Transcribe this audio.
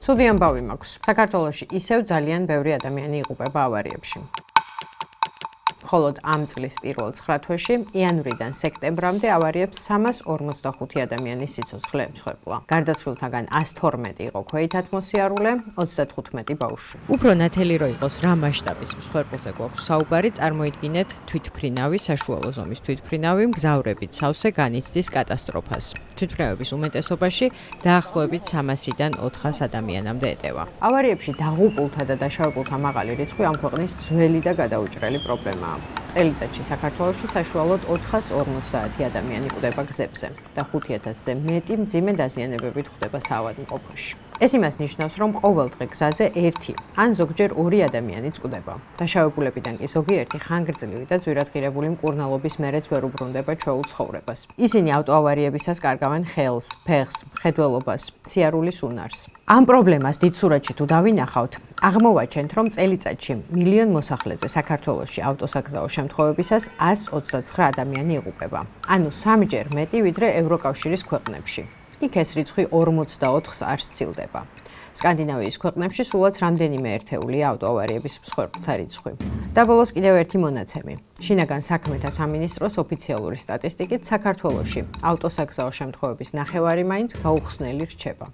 ცუდი ამბავი მაქვს. საქართველოში ისევ ძალიან ბევრი ადამიანი იღუპება ავარიებში. მხოლოდ ამ წლის პირველ 9 თვეში, იანვრიდან სექტემბრამდე ავარიებს 345 ადამიანის სიცოცხლე ემსხვერპლა. გარდაცვლილთაგან 112 იყო ქვეითათმოსიარულე, 35 ბავშვი. უფრო ნათელი რო იყოს რა მასშტაბის მსხვერპლზე გვაქვს საუბარი, წარმოიდგინეთ თვითმფრინავი, საშუალო ზომის თვითმფრინავი მგზავრებით სავსე განიცდის კატასტროფას. თვითმფრინავების უმეტესობაში დაახლოებით 300-დან 400 ადამიანამდე ეტევა. ავარიებში დაღუპულთა და დაშავებულთა მაღალი რიცხვი ამ ქვეყნის ძველი და გადაუჭრელი პრობლემაა. წელიწადში საქართველოში საშუალოდ 450 ადამიანი კვდება გზებზე და 5000-ზე მეტი მძიმე დაზიანებებით ხვდება საავადმყოფოში. ეს იმას ნიშნავს, რომ ყოველდღე გზაზე 1 ან ზოგჯერ 2 ადამიანიც კვდება. დაშავებულებიდან კი ზოგიერთი ხანგრძლივი და ძვირადღირებული მკურნალობის მერეც ვერ უბრუნდება ჩვეულ ცხოვრებას. ისინი ავტოავარიებისას კარგავენ ხელს, ფეხს, მხედველობას, სიარულის უნარს. ამ პრობლემას დიდ სურათში თუ დავინახავთ, აღმოვაჩენთ, რომ წელიწადში მილიონ მოსახლეზე საქართველოში ავტოსაგზაო შემთხვევებისას 129 ადამიანი იღუპება. ანუ 3-ჯერ მეტი ვიდრე ევროკავშირის ქვეყნებში. იქ ეს რიცხვი 44-ს არ სცილდება. სკანდინავიის ქვეყნებში სულაც რამდენიმე ერთეულია ავტოავარიების მსხვერპლთა რიცხვი. და ბოლოს კიდევ ერთი მონაცემი. შინაგან საქმეთა სამინისტროს ოფიციალური სტატისტიკით საქართველოში ავტოსაგზაო შემთხვევების ნახევარი მაინც გაუხსნელი რჩება.